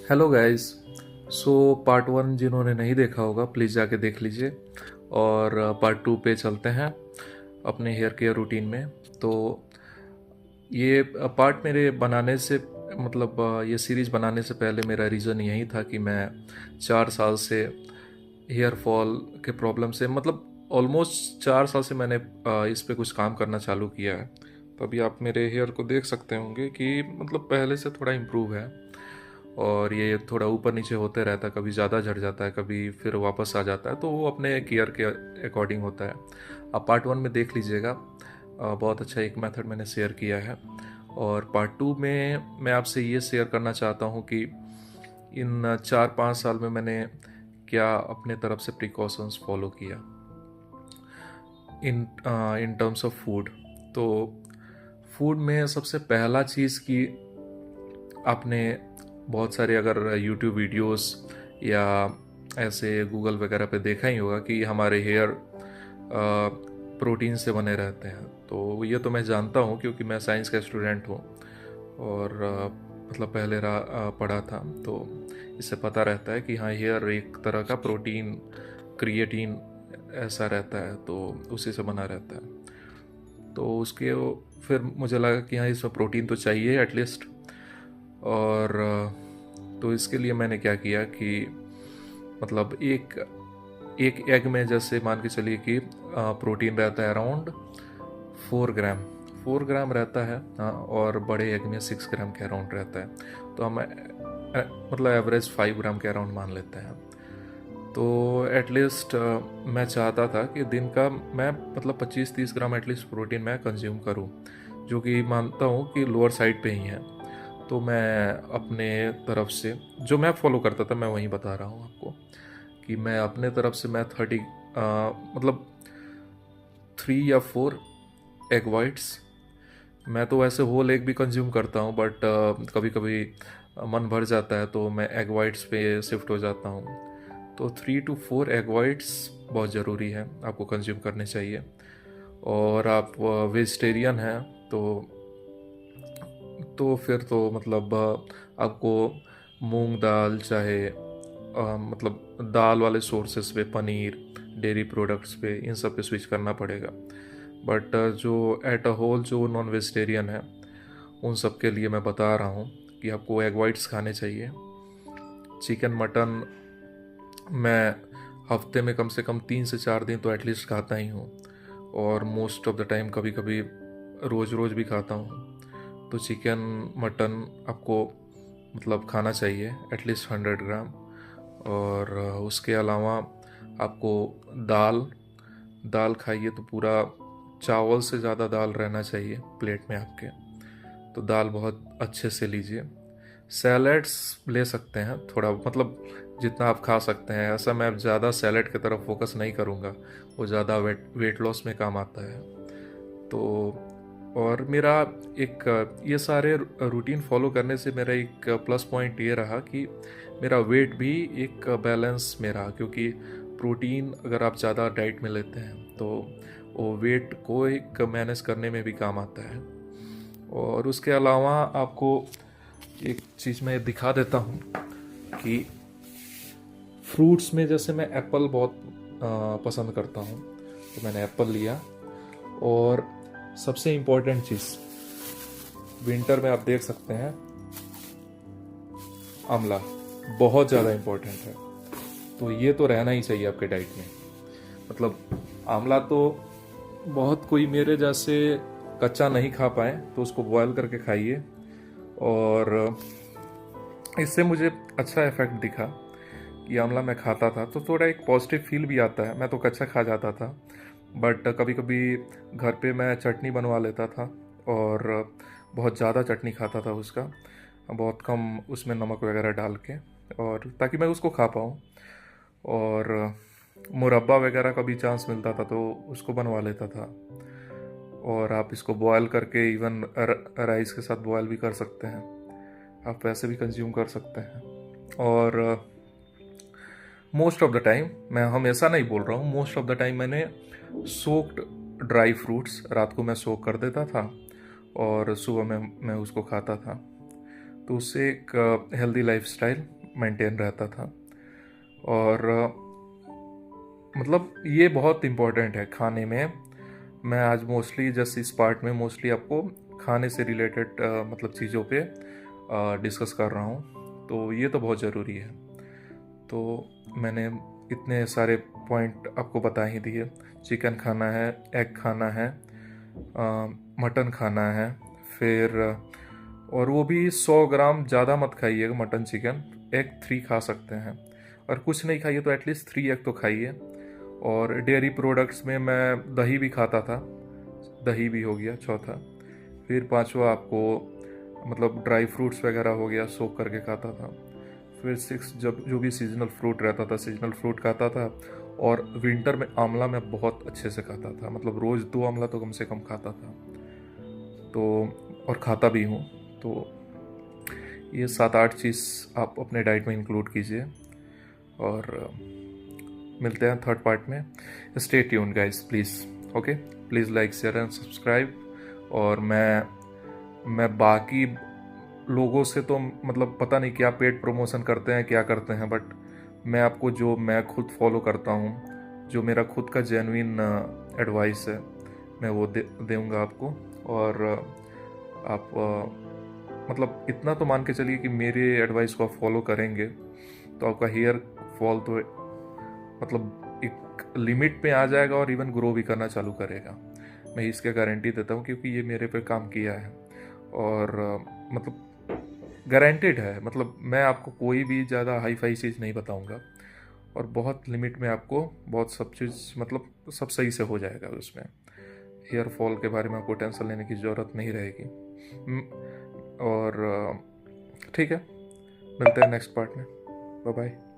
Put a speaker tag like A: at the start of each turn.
A: Hello guys. So part one जिन्होंने नहीं देखा होगा प्लीज़ जाके देख लीजिए। और पार्ट टू पे चलते हैं अपने हेयर केयर रूटीन में। तो ये पार्ट मेरे बनाने से ये सीरीज़ बनाने से पहले मेरा रीज़न यही था कि मैं 4 साल से हेयर फॉल के प्रॉब्लम से ऑलमोस्ट 4 साल से मैंने इस पे कुछ काम करना चालू किया है। तो अभी आप मेरे हेयर को देख सकते होंगे कि पहले से थोड़ा इम्प्रूव है। और ये थोड़ा ऊपर नीचे होते रहता है, कभी ज़्यादा झड़ जाता है, कभी फिर वापस आ जाता है, तो वो अपने केयर के अकॉर्डिंग होता है। आप पार्ट वन में देख लीजिएगा, बहुत अच्छा एक मेथड मैंने शेयर किया है। और पार्ट टू में मैं आपसे ये शेयर करना चाहता हूँ कि इन 4-5 साल में मैंने क्या अपने तरफ से प्रिकॉशंस फॉलो किया इन इन टर्म्स ऑफ फूड। तो फूड में सबसे पहला चीज़ कि आपने बहुत सारे अगर यूट्यूब वीडियोस या ऐसे गूगल वगैरह पे देखा ही होगा कि हमारे हेयर प्रोटीन से बने रहते हैं। तो ये तो मैं जानता हूँ क्योंकि मैं साइंस का स्टूडेंट हूँ और पहले पढ़ा था, तो इससे पता रहता है कि हाँ, हेयर एक तरह का प्रोटीन क्रिएटिन ऐसा रहता है, तो उसी से बना रहता है। तो उसके फिर मुझे लगा कि हाँ, इसमें प्रोटीन तो चाहिए एटलीस्ट। और तो इसके लिए मैंने क्या किया कि एक एक एग में जैसे मान के चलिए कि प्रोटीन रहता है अराउंड 4 ग्राम। 4 ग्राम रहता है, हाँ, और बड़े एग में 6 ग्राम के अराउंड रहता है। तो हम एवरेज 5 ग्राम के अराउंड मान लेते हैं। तो एटलीस्ट मैं चाहता था कि दिन का मैं 25-30 ग्राम एटलीस्ट प्रोटीन मैं कंज्यूम करूं, जो कि मानता हूं कि लोअर साइड पे ही है। तो मैं अपने तरफ से जो मैं फॉलो करता था मैं वही बता रहा हूँ आपको कि मैं अपने तरफ से मैं 3 या 4 एग वाइट्स, मैं तो वैसे होल एग भी कंज्यूम करता हूँ, बट कभी कभी मन भर जाता है तो मैं एग वाइट्स पे शिफ्ट हो जाता हूँ। तो 3 to 4 एग वाइट्स बहुत ज़रूरी है, आपको कंज्यूम करने चाहिए। और आप वेजिटेरियन हैं तो फिर तो आपको मूंग दाल चाहे दाल वाले सोर्सेस पे, पनीर, डेयरी प्रोडक्ट्स पे, इन सब पे स्विच करना पड़ेगा। बट जो एट अ होल जो नॉन वेजिटेरियन है उन सब के लिए मैं बता रहा हूँ कि आपको एग वाइट्स खाने चाहिए। चिकन मटन मैं हफ्ते में कम से कम 3 से 4 दिन तो एटलीस्ट खाता ही हूँ, और मोस्ट ऑफ द टाइम कभी कभी रोज़ रोज़ भी खाता हूँ। तो चिकन मटन आपको खाना चाहिए एटलीस्ट 100 ग्राम। और उसके अलावा आपको दाल दाल खाइए, तो पूरा चावल से ज़्यादा दाल रहना चाहिए प्लेट में आपके। तो दाल बहुत अच्छे से लीजिए। सैलड्स ले सकते हैं थोड़ा, जितना आप खा सकते हैं। ऐसा मैं ज़्यादा सैलड की तरफ फोकस नहीं करूँगा, वो ज़्यादा वेट लॉस में काम आता है। तो और मेरा ये सारे रूटीन फॉलो करने से मेरा एक प्लस पॉइंट ये रहा कि मेरा वेट भी एक बैलेंस में रहा, क्योंकि प्रोटीन अगर आप ज़्यादा डाइट में लेते हैं तो वो वेट को एक मैनेज करने में भी काम आता है। और उसके अलावा आपको एक चीज़ मैं दिखा देता हूँ कि फ्रूट्स में जैसे मैं एप्पल बहुत पसंद करता हूँ, तो मैंने एप्पल लिया। और सबसे इम्पोर्टेंट चीज़ विंटर में आप देख सकते हैं, आंवला बहुत ज़्यादा इम्पोर्टेंट है। तो ये तो रहना ही चाहिए आपके डाइट में। आंवला तो बहुत कोई मेरे जैसे कच्चा नहीं खा पाए, तो उसको बॉयल करके खाइए। और इससे मुझे अच्छा इफेक्ट दिखा कि आंवला मैं खाता था तो थोड़ा एक पॉजिटिव फील भी आता है। मैं तो कच्चा खा जाता था, बट कभी कभी घर पे मैं चटनी बनवा लेता था और बहुत ज़्यादा चटनी खाता था उसका, बहुत कम उसमें नमक वगैरह डाल के, और ताकि मैं उसको खा पाऊँ। और मुरब्बा वगैरह का भी चांस मिलता था तो उसको बनवा लेता था। और आप इसको बॉयल करके इवन राइस के साथ बॉयल भी कर सकते हैं, आप वैसे भी कंज्यूम कर सकते हैं। और मोस्ट ऑफ द टाइम, मैं हमेशा नहीं बोल रहा हूँ, मोस्ट ऑफ द टाइम मैंने सोक्ड ड्राई फ्रूट्स रात को मैं सोक कर देता था और सुबह में मैं उसको खाता था। तो उससे एक हेल्दी लाइफस्टाइल मेंटेन रहता था। और मतलब ये बहुत इम्पोर्टेंट है खाने में। मैं आज मोस्टली जस्ट इस पार्ट में मोस्टली आपको खाने से रिलेटेड मतलब चीज़ों पे डिस्कस कर रहा हूँ, तो ये तो बहुत ज़रूरी है। तो मैंने इतने सारे पॉइंट आपको बता ही दिए। चिकन खाना है, एग खाना है, मटन खाना है, फिर और वो भी 100 ग्राम ज़्यादा मत खाइएगा मटन चिकन। एग 3 खा सकते हैं, और कुछ नहीं खाइए तो एटलीस्ट 3 एग तो खाइए। और डेयरी प्रोडक्ट्स में मैं दही भी खाता था, दही भी हो गया चौथा। फिर पांचवा आपको मतलब ड्राई फ्रूट्स वगैरह हो गया, सोक करके खाता था। फिर 6 जब जो भी सीजनल फ्रूट रहता था सीजनल फ्रूट खाता था। और विंटर में आंवला मैं बहुत अच्छे से खाता था, मतलब रोज़ 2 आंवला तो कम से कम खाता था। तो और खाता भी हूँ। तो ये 7-8 चीज़ आप अपने डाइट में इंक्लूड कीजिए। और मिलते हैं थर्ड पार्ट में। Stay tuned guys please. Okay, please like share and subscribe. और मैं बाकी लोगों से तो मतलब पता नहीं क्या पेड प्रमोशन करते हैं क्या करते हैं, बट मैं आपको जो मैं खुद फॉलो करता हूँ, जो मेरा खुद का जेन्युइन एडवाइस है, मैं वो दूंगा आपको। और आप मतलब इतना तो मान के चलिए कि मेरे एडवाइस को आप फॉलो करेंगे तो आपका हेयर फॉल तो मतलब एक लिमिट पे आ जाएगा और इवन ग्रो भी करना चालू करेगा। मैं इसके गारंटी देता हूँ क्योंकि ये मेरे पे काम किया है। और मतलब गारंटेड है, मतलब मैं आपको कोई भी ज़्यादा हाई फाई चीज़ नहीं बताऊंगा। और बहुत लिमिट में आपको बहुत सब चीज़ मतलब सब सही से हो जाएगा उसमें। हेयर फॉल के बारे में आपको टेंशन लेने की ज़रूरत नहीं रहेगी। और ठीक है, मिलते हैं नेक्स्ट पार्ट में। Bye bye.